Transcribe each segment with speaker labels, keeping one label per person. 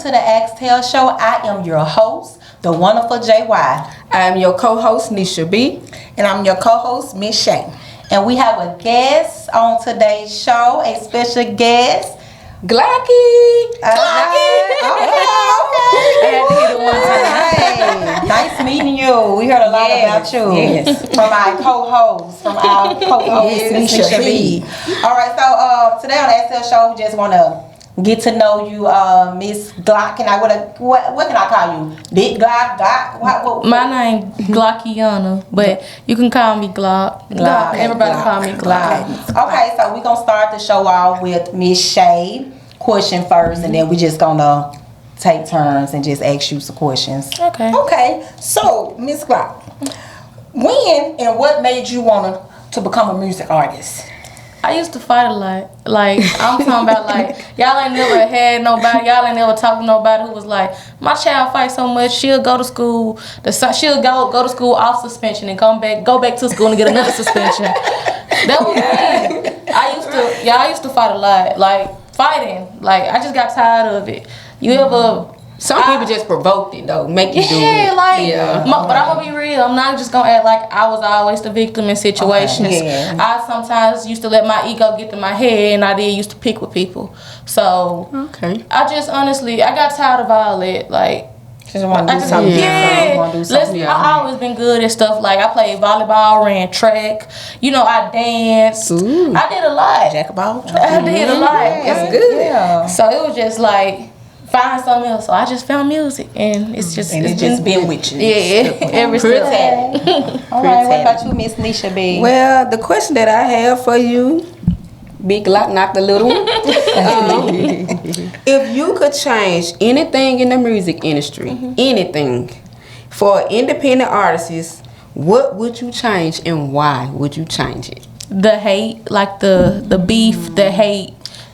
Speaker 1: to the Ask Tell Show. I am your host, the wonderful JY.
Speaker 2: I'm your co-host, Niesha B.
Speaker 3: And I'm your co-host, MZ Shay.
Speaker 1: And we have a guest on today's show, a special guest.
Speaker 2: Glocky!
Speaker 1: Okay. I had to hit it one time. Hey, nice meeting you. We heard a lot about you.
Speaker 3: Yes.
Speaker 1: From our co-host, Niesha B. All right, so today on the Ask Tell Show, we just want to get to know you, Miss Glock. And what can I call you? Big Glock? What?
Speaker 4: My name Glockiana, but you can call me Glock.
Speaker 1: Glock.
Speaker 4: Everybody call me Glock.
Speaker 1: Okay, so we're gonna start the show off with Miss Shay question first, and then we just gonna take turns and just ask you some questions.
Speaker 3: Okay, so Miss Glock, when and what made you want to become a music artist?
Speaker 4: I used to fight a lot. Like, I'm talking about, like, y'all ain't never had nobody, y'all ain't never talked to nobody who was like, my child fights so much, she'll go to school, she'll go to school off suspension and go back to school and get another suspension. That was me. I used to fight a lot. Like, fighting. Like, I just got tired of it.
Speaker 2: Some people just provoked it though, make you do it.
Speaker 4: But I'm gonna be real. I'm not just gonna act like I was always the victim in situations.
Speaker 1: Okay, yeah.
Speaker 4: I sometimes used to let my ego get to my head, and I did used to pick with people. So I just honestly, I got tired of all that. Like,
Speaker 1: Just want to do something different.
Speaker 4: I always been good at stuff. Like, I played volleyball, ran track. You know, I danced.
Speaker 2: Ooh.
Speaker 4: I did a lot.
Speaker 3: Jack of all trades.
Speaker 4: I did a lot.
Speaker 2: That's good.
Speaker 1: Yeah.
Speaker 4: So it was just like, find something else. So I just found music, and it's just
Speaker 3: been with you.
Speaker 4: Yeah, every step.
Speaker 1: All right, what about you, Miss Niesha B?
Speaker 2: Well, the question that I have for you, Big Glock knocked the little one. If you could change anything in the music industry, anything, for independent artists, what would you change and why would you change it?
Speaker 4: The hate, like the beef, the hate.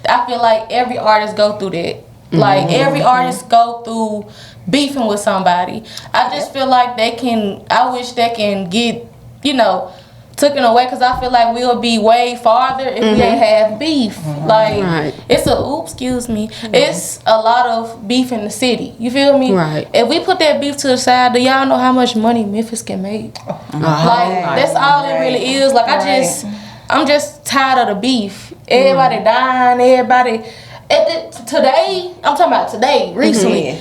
Speaker 4: I feel like every artist go through that. Like, every artist go through beefing with somebody. I just feel like I wish they can get, taken away, because I feel like we'll be way farther if we ain't have beef. Like, it's it's a lot of beef in the city. You feel me?
Speaker 2: Right.
Speaker 4: If we put that beef to the side, do y'all know how much money Memphis can make? Like, that's all it really is. Like, I'm just tired of the beef. Everybody dying, everybody... Today, I'm talking about today, recently.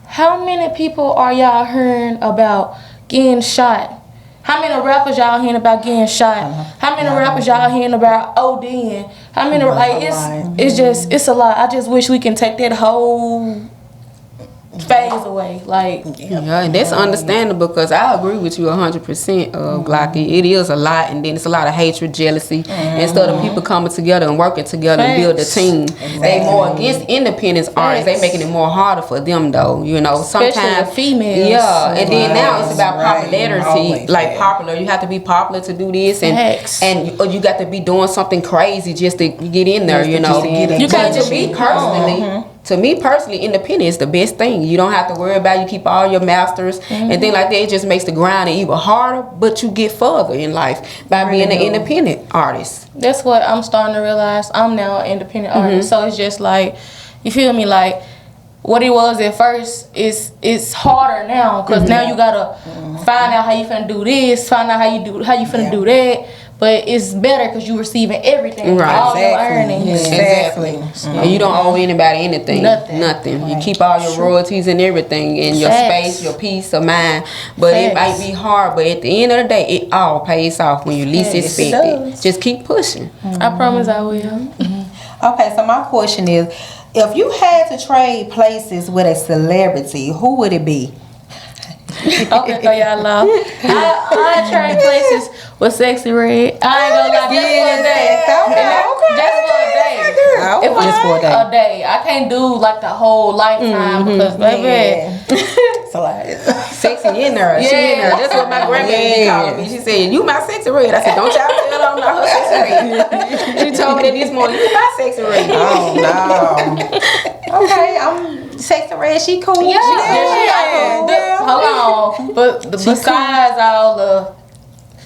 Speaker 4: How many people are y'all hearing about getting shot? How many rappers y'all hearing about getting shot? How many rappers y'all hearing about ODing? How many, it's a lot. I just wish we can take that whole phase away. Like,
Speaker 2: and that's understandable, because I agree with you 100%, Glocky. It is a lot, and then it's a lot of hatred, jealousy, instead of people coming together and working together and build a team. They more against independent artists. They making it more harder for them though. Sometimes
Speaker 4: especially females.
Speaker 2: Yeah, and then now it's about popularity. Like, popular, you have to be popular to do this, and you got to be doing something crazy just to get in there. You can't just be personally. To me personally, independent is the best thing. You don't have to worry about, you keep all your masters and things like that. It just makes the grind even harder, but you get further in life by being an independent artist.
Speaker 4: That's what I'm starting to realize. I'm now an independent artist, so it's just like, you feel me, like, what it was at first is harder now, because now you gotta find out how you finna do this, find out how you finna do that. But it's better because you receiving everything, all your earnings.
Speaker 2: Exactly. And you don't owe anybody anything. Nothing. You keep all your royalties and everything, and your space, your peace of mind. But it might be hard, but at the end of the day, it all pays off when you least expect it. Just keep pushing.
Speaker 4: I promise I will.
Speaker 1: Okay, so my question is, if you had to trade places with a celebrity, who would it be?
Speaker 4: Okay, so y'all know. I trade places with Sexy Red. I ain't gonna lie, just for a day. Just for a day. I can't do like the whole lifetime because baby,
Speaker 3: it's a lot.
Speaker 2: Sexy in there. She in there. That's what my grandmother be calling me. She said, "You my Sexy Red." I said, "Don't y'all tell her I'm not her Sexy Red." She told me that this morning, "You my Sexy Red."
Speaker 1: Oh no. Okay, I'm Sexy Red. She cool.
Speaker 4: Yeah. Hold on. But besides all the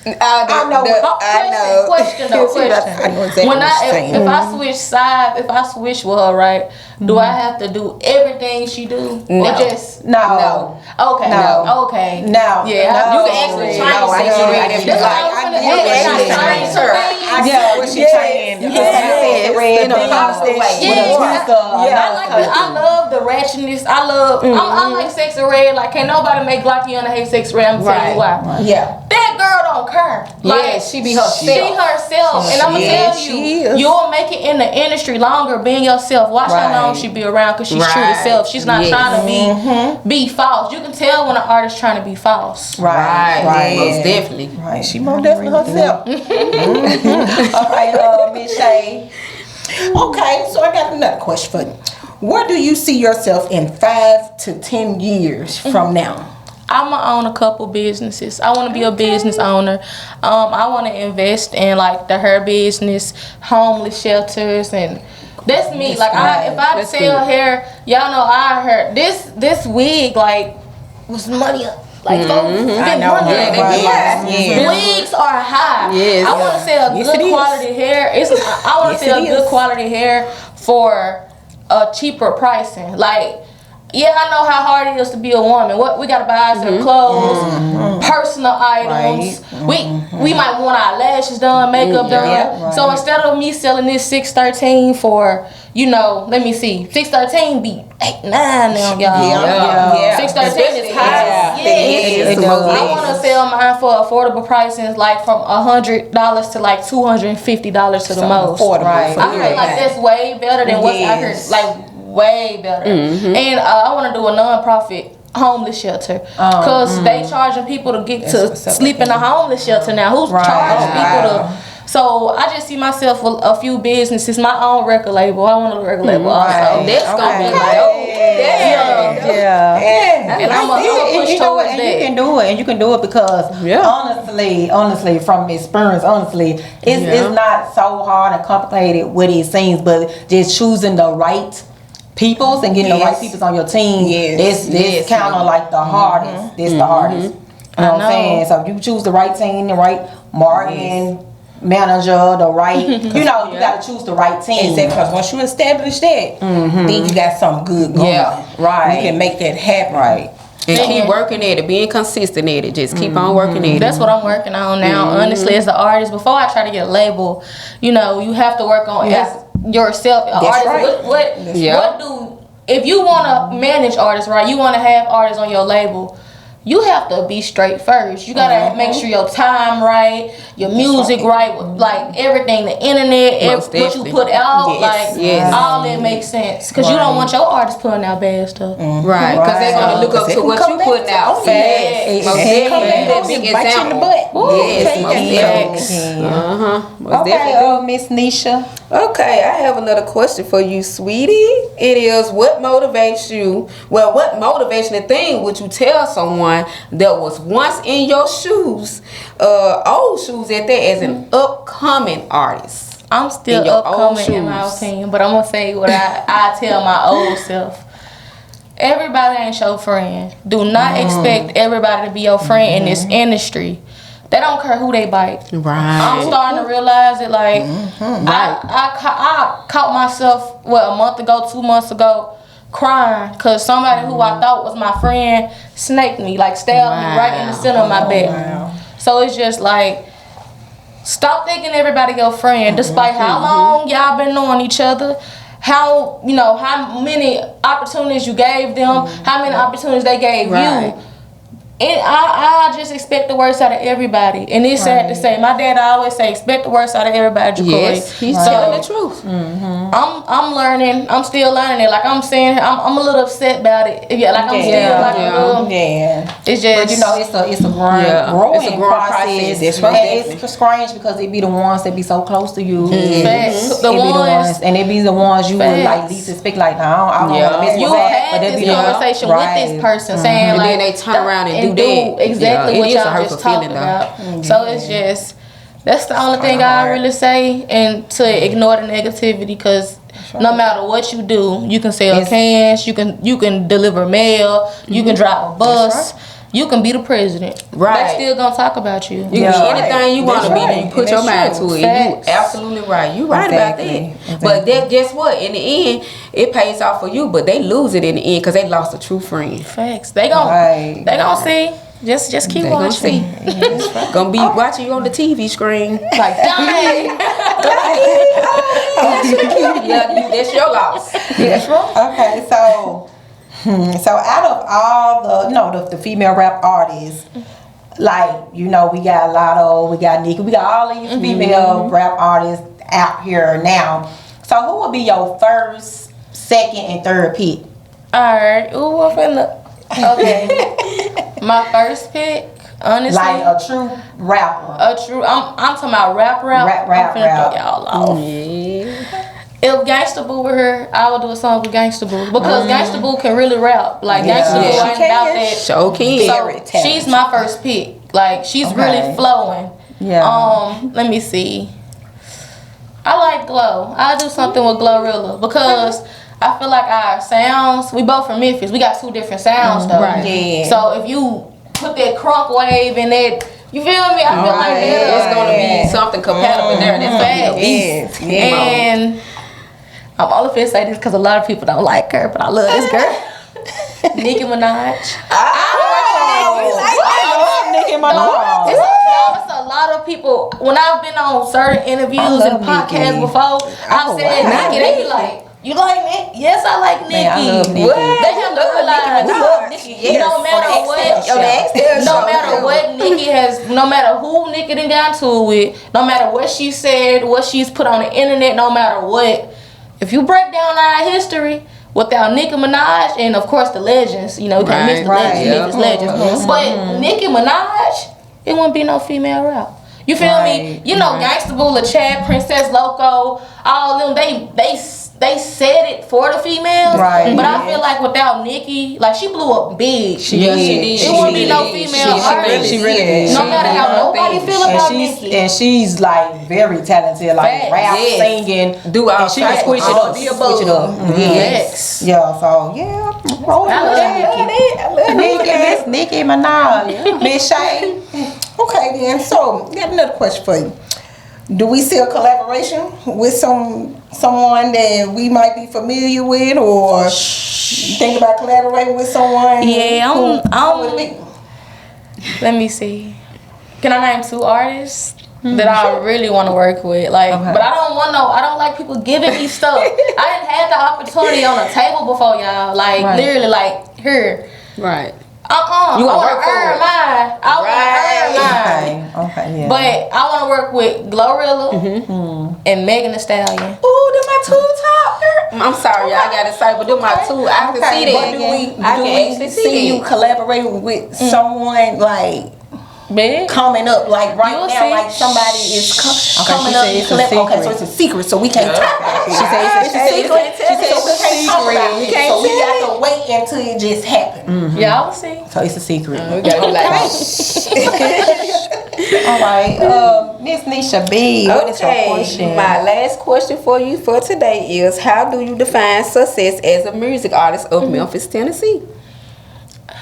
Speaker 3: I know.
Speaker 4: Question.
Speaker 3: I know exactly
Speaker 4: When
Speaker 3: what you're saying.
Speaker 4: if I switch sides, if I switch with her, right? Do I have to do everything she do, or just
Speaker 1: No.
Speaker 4: Okay.
Speaker 1: No.
Speaker 4: Okay.
Speaker 1: No.
Speaker 4: Yeah.
Speaker 1: No.
Speaker 2: You can actually change
Speaker 1: No, I
Speaker 2: sex
Speaker 1: get it.
Speaker 2: red if you
Speaker 4: That's what I
Speaker 2: like.
Speaker 4: was
Speaker 3: I
Speaker 4: finna
Speaker 3: get
Speaker 4: ask.
Speaker 3: what
Speaker 4: Can I
Speaker 3: she's
Speaker 4: change
Speaker 3: saying.
Speaker 4: her things?
Speaker 3: I get what she's saying.
Speaker 1: Red,
Speaker 2: in a positive way.
Speaker 4: I love the ratchetness. I like Sexy Red. Like, can't nobody make Glocky on the hate Sexy Red. I'm telling you why.
Speaker 3: Yeah.
Speaker 4: That girl don't care.
Speaker 2: Yeah, she be herself.
Speaker 4: She herself. And I'm gonna tell you, you'll make it in the industry longer being yourself. Watch how long she be around, because she's true to self. She's not trying to be false. You can tell when an artist trying to be false.
Speaker 2: Right. Most definitely.
Speaker 3: Right. She most definitely herself.
Speaker 1: All right, Miss Shay.
Speaker 3: Okay, so I got another question for you. Where do you see yourself in 5 to 10 years from now?
Speaker 4: I'm gonna own a couple businesses. I want to be a business owner. I want to invest in like the hair business, homeless shelters, and that's me. Like if I sell hair, y'all know I heard this wig like was money up. Like folks spend money. Wigs are high.
Speaker 2: Yes.
Speaker 4: I want to sell good quality hair. I want to sell good quality hair for a cheaper pricing. Like, yeah, I know how hard it is to be a woman. What we gotta buy some clothes, personal items. We might want our lashes done, makeup done. So instead of me selling this $613 for, let me see, $613 be $8-9 now, y'all.
Speaker 3: Yeah.
Speaker 4: $613 is high. I want to sell mine for affordable prices, like from $100 to like $250 to the most.
Speaker 3: Right.
Speaker 4: I feel like that's way better than what's out here. Like, way better. And I want to do a non-profit homeless shelter, because they charging people to get to sleep in a homeless shelter now. Who's charging people to? So I just see myself with a few businesses, my own record label. I want a record label also. That's gonna be like, and I'm gonna push towards that.
Speaker 1: And you can do it because honestly, from experience, it's not so hard and complicated what it seems, but just choosing the right peoples and getting the right peoples on your team. This kind of like the hardest. This the hardest. You know what I'm saying? So you choose the right team, the right marketing manager, the right. You got to choose the right team.
Speaker 3: Exactly. Because once you establish that, then you got something good going.
Speaker 1: Right.
Speaker 3: You can make that happen.
Speaker 1: Right.
Speaker 2: And keep working at it, being consistent at it. Just keep on working at it.
Speaker 4: That's what I'm working on now. Honestly, as an artist, before I try to get a label, you have to work on as yourself, an artist. What do if you want to manage artists, right? You want to have artists on your label. You have to be straight first. You gotta make sure your time right, your music right, like everything, the internet, what you put out, all that makes sense. Because you don't want your artist putting out bad stuff.
Speaker 2: Right, because they're going to look up to what you putting out.
Speaker 3: That big example.
Speaker 1: Okay, Miss Niesha.
Speaker 2: Okay, I have another question for you, sweetie. It is, what motivates you? Well, what motivational thing would you tell someone that was once in your shoes, old shoes at that, as an upcoming artist?
Speaker 4: I'm still upcoming in my opinion, but I'm gonna say what I tell my old self. Everybody ain't your friend. Do not expect everybody to be your friend in this industry. They don't care who they bite.
Speaker 2: Right.
Speaker 4: I'm starting to realize it. Like I caught myself a month ago, 2 months ago, crying because somebody who I thought was my friend snaked me, like stabbed me right in the center of my back. So it's just like, stop thinking everybody your friend, despite how long y'all been knowing each other, how many opportunities you gave them, how many opportunities they gave you. And I just expect the worst out of everybody. And it's sad to say. My dad always say, expect the worst out of everybody, Jacory.
Speaker 2: Yes, he's telling the truth.
Speaker 4: I'm learning. I'm still learning it. Like I'm saying, I'm a little upset about it. It's just,
Speaker 1: it's a growing process. It's strange because they be the ones that be so close to you. And they be the ones you would like least expect. Like, I don't want to miss
Speaker 4: you had this conversation with this person saying
Speaker 2: and
Speaker 4: like,
Speaker 2: then they turn around and do
Speaker 4: exactly what y'all just talked about. So it's just, that's the only thing I really say, and to ignore the negativity, because no matter what you do, you can sell cans, you can deliver mail, you can drive a bus. You can be the president.
Speaker 2: Right.
Speaker 4: They still gonna talk about you.
Speaker 2: You can be anything you want to be.
Speaker 3: right.
Speaker 2: You put your mind to it.
Speaker 4: Facts.
Speaker 2: You absolutely right. You right about that. But that, guess what? In the end, it pays off for you. But they lose it in the end because they lost a true friend.
Speaker 4: Facts. They gon' see. Just keep watching.
Speaker 2: Gonna be watching you on the TV screen.
Speaker 4: Like, dang.
Speaker 2: Yeah, that's your loss.
Speaker 1: That's right. Okay, so out of all the female rap artists, like, we got Lotto, we got Nikki, we got all these female rap artists out here now. So who would be your first, second, and third pick?
Speaker 4: Alright. Ooh, I'm finna. Okay. My first pick, honestly.
Speaker 1: Like a true rapper.
Speaker 4: I'm talking about rap.
Speaker 1: Rap.
Speaker 4: I'm finna throw y'all off. Yeah. If Gangsta Boo were here, I would do a song with Gangsta Boo because Gangsta Boo can really rap. Like Gangsta Boo ain't about that.
Speaker 2: Show can.
Speaker 4: So she's my first pick. Like she's really flowing.
Speaker 1: Yeah.
Speaker 4: Let me see. I like Glow. I'll do something with Glorilla because I feel like our sounds. We both from Memphis. We got two different sounds though.
Speaker 2: Right.
Speaker 1: Yeah.
Speaker 4: So if you put that crunk wave and that. You feel me? I feel like
Speaker 2: it's gonna be something compatible there. That's gonna be
Speaker 4: and I'm all finna say this because a lot of people don't like her, but I love this girl. Nicki Minaj.
Speaker 1: Nicki Minaj.
Speaker 4: It's a lot of people. When I've been on certain interviews and podcasts before, I've said Nicki. They be like, "You like Nicki?" Yes, I like Nicki.
Speaker 1: Man, I love Nicki.
Speaker 4: They have to realize
Speaker 1: Nicki.
Speaker 4: no matter what Nicki has, no matter who Nicki done got to with, no matter what she said, what she's put on the internet, no matter what. If you break down our history without Nicki Minaj and of course the legends, we can't miss the legends, legends. But Nicki Minaj, it wouldn't be no female rap. You feel me? Gangsta Boo, Chad, Princess Loco, all them, they said it for the females.
Speaker 1: Right.
Speaker 4: But I feel like without Nicki, like she blew up big.
Speaker 2: She did.
Speaker 4: It wouldn't be no female artist.
Speaker 2: She really did.
Speaker 4: No matter how nobody feel about Nicki.
Speaker 1: And she's like very talented, like rap, singing,
Speaker 2: do all.
Speaker 1: And she can switch it up.
Speaker 4: Yes.
Speaker 1: Yeah. So
Speaker 4: I love
Speaker 3: Nicki.
Speaker 1: Nicki Minaj, Miss Shay.
Speaker 3: Okay, then. So, got another question for you. Do we see a collaboration with someone that we might be familiar with, or think about collaborating with someone?
Speaker 4: Yeah, let me see. Can I name two artists that I really want to work with? But I don't like people giving me stuff. I didn't have the opportunity on the table before, y'all. Literally, here.
Speaker 2: Right.
Speaker 4: You want to earn mine. I want to earn mine.
Speaker 1: Okay, yeah.
Speaker 4: But I want to work with Glorilla and Megan Thee Stallion.
Speaker 2: Ooh, them my two top. I'm sorry, y'all gotta say, but them my two. I can see that.
Speaker 3: Do we see you collaborating with someone
Speaker 4: Big?
Speaker 3: coming up right now,
Speaker 4: see.
Speaker 3: like somebody is coming up?
Speaker 1: It's a secret.
Speaker 3: Okay, so it's a secret, so we can't talk about it.
Speaker 1: She said it's a secret.
Speaker 3: She said so we can't talk about it. So we got to wait until it just happens.
Speaker 4: Y'all see.
Speaker 1: So it's a secret.
Speaker 2: We gotta be like,
Speaker 1: All right, Miss Niesha B, what is your question?
Speaker 2: My last question for you for today is: how do you define success as a music artist of Memphis, Tennessee?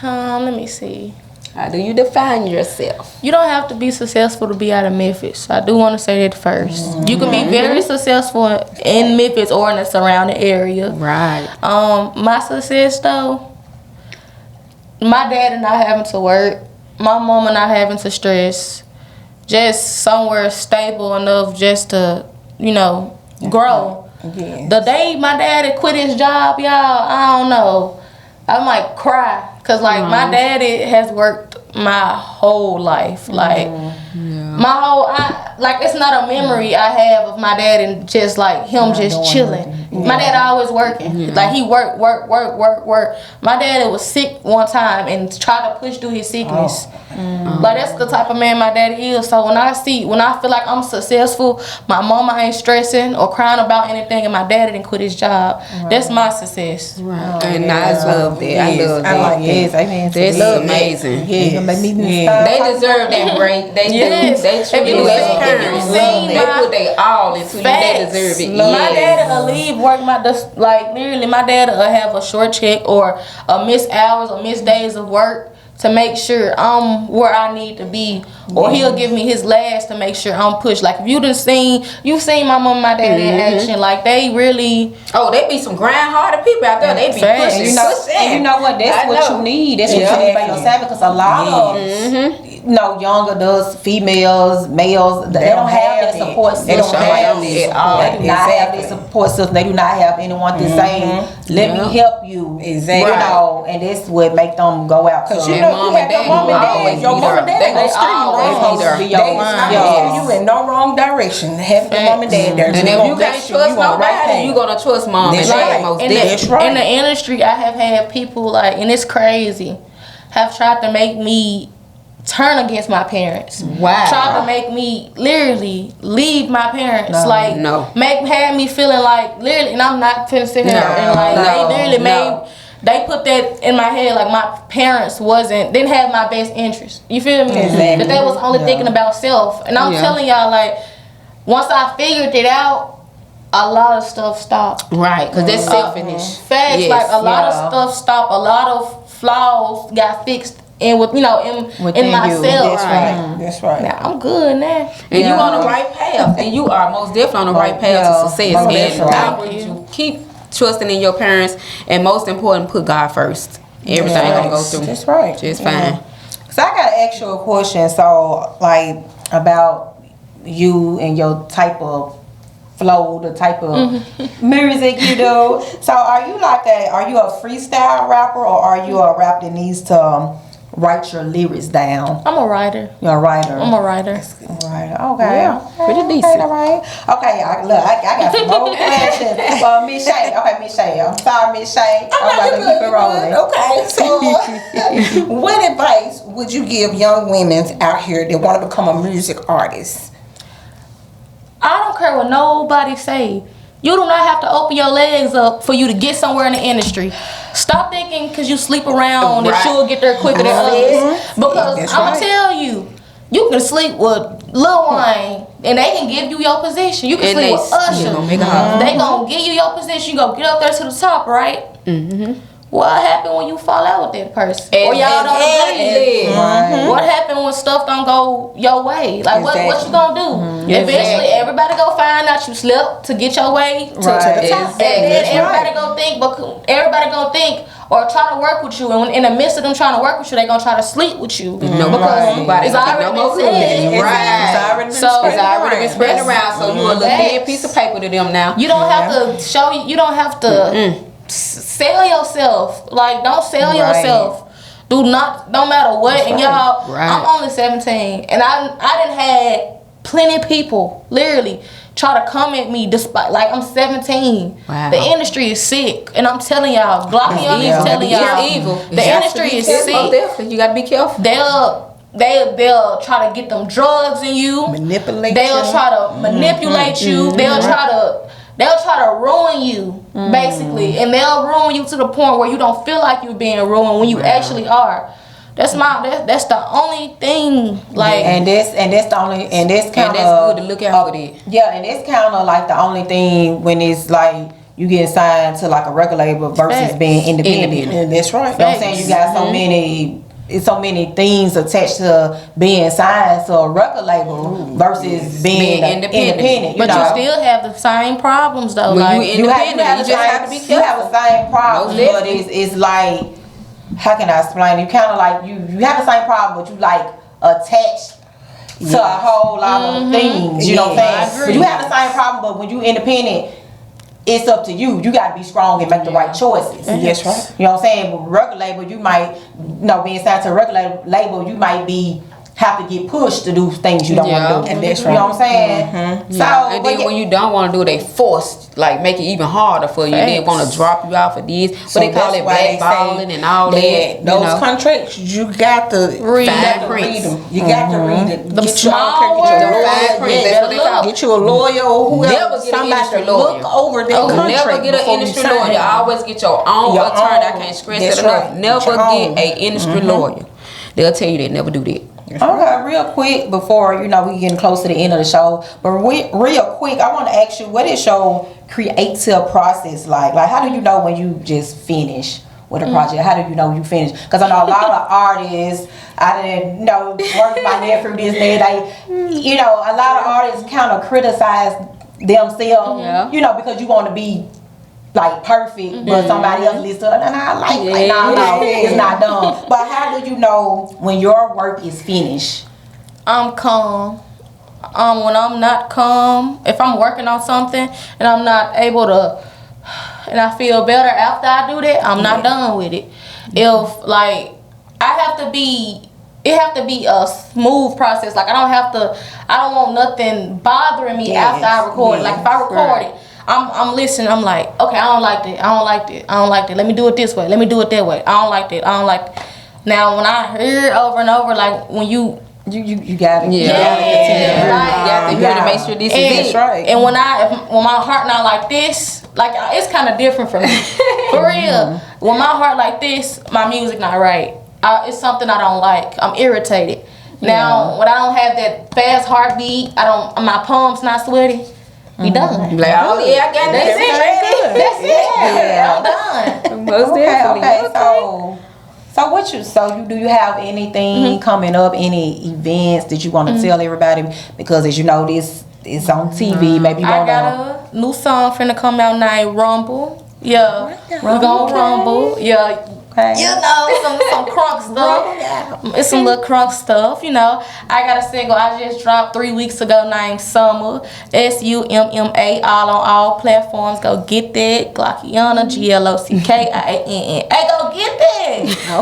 Speaker 4: Let me see.
Speaker 2: How do you define yourself?
Speaker 4: You don't have to be successful to be out of Memphis. I do want to say that first. You can be very successful in Memphis or in the surrounding area.
Speaker 2: Right.
Speaker 4: My success though, my dad and I having to work, my mama not having to stress, just somewhere stable enough just to, grow.
Speaker 1: Yes.
Speaker 4: The day my dad had quit his job, y'all, I don't know. I might cry. Cause my daddy has worked my whole life. My whole it's not a memory I have of my dad and just him just chilling. My dad always working. He work. My daddy was sick one time and tried to push through his sickness. That's the type of man my daddy is. So when I feel like I'm successful, my mama ain't stressing or crying about anything, and my daddy didn't quit his job. That's my success.
Speaker 2: Right. And I love that. I love that.
Speaker 1: I like this. Amen.
Speaker 2: That's amazing. They deserve that break. They truly do. They put their all into you. They deserve it.
Speaker 4: My daddy will leave work literally my daddy will have a short check or a missed hours or missed days of work to make sure I'm where I need to be, or he'll give me his last to make sure I'm pushed. Like if you've seen my mom and my dad in action, like they really.
Speaker 2: Oh, they be some grind-hearted people out there. They be pushing.
Speaker 1: And you know what? That's what you need. That's what you need by yourself, because a lot of young adults, females, males, they don't have that support system.
Speaker 3: They don't have
Speaker 1: They do not have that support system. They do not have anyone to say, "Let me help you."
Speaker 3: Exactly.
Speaker 1: You know, and that's what make them go out.
Speaker 3: Because you know,
Speaker 2: mom and dad
Speaker 3: your mom and dad,
Speaker 2: they always be there.
Speaker 3: They steer you in no wrong direction. Have your mom and dad there.
Speaker 2: And if you can't trust nobody, you gonna trust mom and dad most definitely.
Speaker 4: In the industry, I have had people like, and it's crazy, have tried to make me turn against my parents.
Speaker 2: Wow.
Speaker 4: Tried to make me literally leave my parents. Had me feeling like literally, and I'm not finna sit here and like they literally made. They put that in my head, like my parents didn't have my best interest. You feel me?
Speaker 3: Exactly.
Speaker 4: That they was only thinking about self. And I'm telling y'all, like, once I figured it out, a lot of stuff stopped.
Speaker 2: Right, because that's selfish.
Speaker 4: Facts,
Speaker 2: Yes.
Speaker 4: like a lot of stuff stopped. A lot of flaws got fixed. And with in myself.
Speaker 3: That's right.
Speaker 4: Now I'm good now.
Speaker 2: And you on the right path. And you are most definitely on the right path to success. And I want you keep trusting in your parents, and most important, put God first. Everything gonna go through.
Speaker 3: That's right.
Speaker 2: Just fine.
Speaker 1: So I gotta ask you a question. So like about you and your type of flow, the type of music you do. So are you a freestyle rapper, or are you a rapper that needs to write your lyrics down?
Speaker 4: I'm a writer.
Speaker 1: You're a writer.
Speaker 4: I'm a writer.
Speaker 1: Right. Okay.
Speaker 2: Yeah, pretty decent.
Speaker 1: All right. Okay. I got some more questions. Miss Shay. Okay, Miss Shay. I'm sorry, Miss Shay. I'm gonna keep it rolling.
Speaker 3: Okay. So, what advice would you give young women out here that want to become a music artist?
Speaker 4: I don't care what nobody say. You do not have to open your legs up for you to get somewhere in the industry. Stop thinking because you sleep around that you'll get there quicker than others. Because I'm going to tell you, you can sleep with Lil Wayne and they can give you your position. You can sleep with Usher. They going to give you your position. You go get up there to the top, right? What happened when you fall out with that person? Or y'all don't agree? What happened when stuff don't go your way? Like what you gonna do? Eventually everybody gonna find out you slept to get your way to the top. And then everybody gonna think or try to work with you, and in the midst of them trying to work with you, they gonna try to sleep with you. Because it's already been said.
Speaker 2: It's already been spread around, so you a little thin piece of paper to them now.
Speaker 4: You don't have to show you don't have to sell yourself. Like, don't sell yourself. No matter what. And y'all, I'm only 17, and I done had plenty of people literally try to come at me despite, like, I'm 17. The industry is sick, and I'm telling y'all, Glock is telling y'all,
Speaker 2: it's evil.
Speaker 4: The industry is sick.
Speaker 2: You gotta be careful.
Speaker 4: They'll try to get them drugs in you. They'll try to manipulate you. They'll try to ruin you, basically, and they'll ruin you to the point where you don't feel like you're being ruined when you actually are. That's the only thing. Like,
Speaker 1: that's good to look out for that. Yeah, and it's kind of like the only thing when it's like you get signed to like a record label versus being independent.
Speaker 3: And that's right.
Speaker 1: You know what I'm saying? You got so many things attached to being signed to a record label versus being independent.
Speaker 4: But you still have the same problems though.
Speaker 2: When you independent, you just have to be careful.
Speaker 1: You have the same problems, but it's like, how can I explain it? You kind of like you have the same problem, but you like attached to a whole lot of things. You know what I'm saying? But you have the same problem, but when you independent, it's up to you. You got to be strong and make the right choices.
Speaker 3: That's right.
Speaker 1: You know what I'm saying? With record label, you might, being signed to a record label, you might have to get pushed to do things you don't want to do.
Speaker 3: And that's
Speaker 1: right. You know what I'm saying? So,
Speaker 2: and then when you don't want to do it, they force, like, make it even harder for you. They want to drop you out for this. So they call it blackballing and all that.
Speaker 3: Those contracts, you got to read them. You got to read it. Get you a lawyer or whoever.
Speaker 2: Never get an industry lawyer.
Speaker 3: Look over the contract.
Speaker 2: Never get an industry lawyer. Always get your own attorney. I can't stress that enough. Never get an industry lawyer. They'll tell you that. Never do that.
Speaker 1: Okay, real quick before we getting close to the end of the show, but real quick, I want to ask you, what is your creative process like? Like, how do you know when you just finish with a project? How do you know you finished? Because I know a lot of artists, I didn't know, work with my nephew this day. You know, a lot of artists kind of criticize themselves, you know, because you want to be like perfect, but somebody else listens to it, and I like no, it's not done. But how do you know when your work is finished?
Speaker 4: I'm calm. When I'm not calm, if I'm working on something and I'm not able to, and I feel better after I do that, I'm not done with it. If like it have to be a smooth process. Like I don't want nothing bothering me after I record it. Like if I record it, I'm listening. I'm like, okay, I don't like that. Let me do it this way. Let me do it that way. I don't like that. Now when I hear it over and over, like when you got it. You got to hear to make sure this is it. Right. And when my heart not like this, like it's kind of different for me. For real. When my heart like this, my music not right. It's something I don't like. I'm irritated. Now when I don't have that fast heartbeat, my palms not sweaty. We done. Like, oh yeah, I got that. That's it. Yeah, I'm done.
Speaker 1: Most definitely. So do you have anything coming up? Any events that you want to tell everybody? Because as you know, this is on TV. Maybe
Speaker 4: I got a new song finna come out named Rumble. Yeah, we gonna rumble. Yeah. Okay. You know, some crunk stuff. It's some little crunk stuff, you know. I got a single I just dropped 3 weeks ago named Summer. SUMMA, all on all platforms. Go get that. Glockiana, GLOCKIANN. Hey, go get that. Go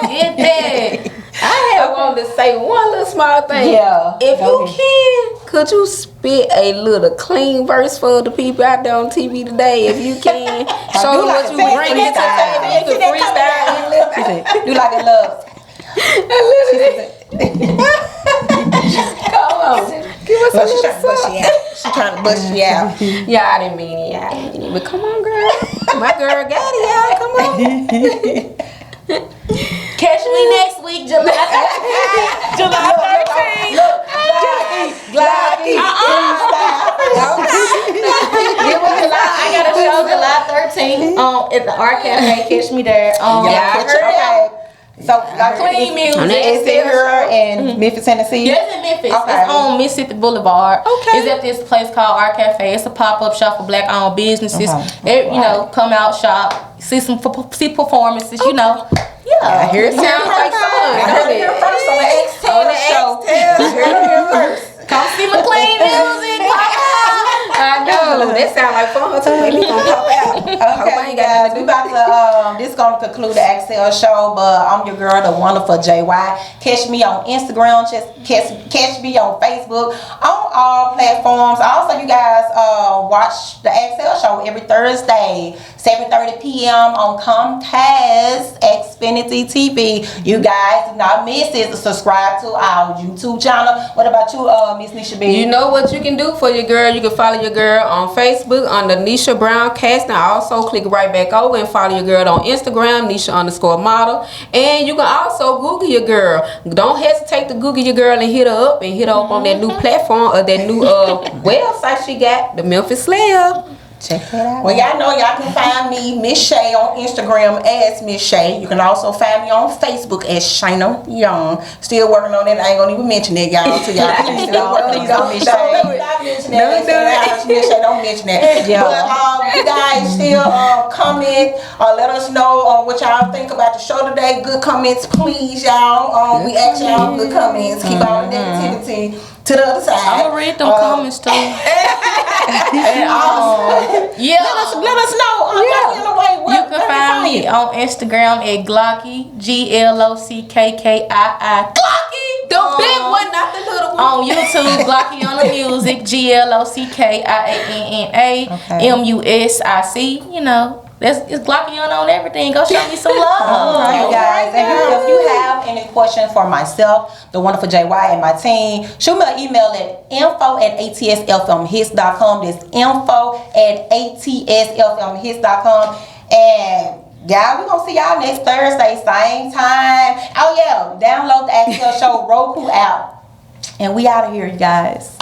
Speaker 4: get that.
Speaker 2: I wanted to say one little small thing.
Speaker 1: Yeah.
Speaker 2: If you could you spit a little clean verse for the people out there on TV today? If you can, show them what you bring to the table. You can freestyle.
Speaker 1: Do like a love.
Speaker 2: Come on. Give us a little something.
Speaker 3: She's trying to bust you out.
Speaker 2: Yeah, I didn't mean it. But come on, girl. My girl got it, y'all. Come on.
Speaker 4: Catch me next week, July 13th.
Speaker 1: Glocky.
Speaker 4: I got a show July 13th at the Art Cafe. Catch me there.
Speaker 1: I heard that. So,
Speaker 4: clean music.
Speaker 1: Is it here in Memphis, Tennessee?
Speaker 4: Yes, in Memphis. Okay. It's on Mississippi Boulevard. Okay. It's at this place called Art Cafe. It's a pop-up shop for black-owned businesses. You know, come out, shop, see performances. You know. Yeah.
Speaker 2: I hear it sounds like fun.
Speaker 1: I heard it here first on the X-Tail show.
Speaker 2: Heard it here first.
Speaker 4: Come see my clean music.
Speaker 2: I know. That sound like fun too. Maybe gonna pop out.
Speaker 1: Okay, guys, we about to this is gonna conclude the Axel show, but I'm your girl, the wonderful JY. Catch me on Instagram, just catch me on Facebook, on all platforms. Also, you guys watch the Axel show every Thursday, 7:30 p.m. on Comcast Xfinity TV. You guys do not miss it. Subscribe to our YouTube channel. What about you, Miss Niesha B?
Speaker 2: You know what you can do for your girl. You can follow your girl on Facebook under Niesha Brown Cast. Now also click right back over and follow your girl on Instagram, Niesha_model. And you can also Google your girl. Don't hesitate to Google your girl and hit her up on that new platform or that new website she got, the Memphis Slayer.
Speaker 1: Check that out.
Speaker 3: Well, y'all know y'all can find me, Miss Shay, on Instagram as Miss Shay. You can also find me on Facebook as Shayna Young. Still working on that. I ain't gonna even mention that, y'all. So y'all please don't mention that. Miss Shay, don't mention that. Yeah. But you guys still comment or let us know what y'all think about the show today. Good comments, please, y'all. We ask y'all good comments. Keep all the negativity to the other side.
Speaker 4: I'm gonna read them comments too.
Speaker 3: Yeah. Let us know.
Speaker 4: You can find me on Instagram at Glocky, GLOCKKII.
Speaker 2: Glocky, the big one, not the little one.
Speaker 4: On YouTube, Glockiana Music, GLOCKIANNA MUSIC. You know. It's Glockiana on everything. Go show me some love.
Speaker 1: Alright, guys. And if you have any questions for myself, the wonderful JY, and my team, shoot me an email at info@atslfmhits.com. That's info@atslfmhits.com. And y'all, we're gonna see y'all next Thursday, same time. Oh yeah, download the Axel Show Roku app. And we out of here, you guys.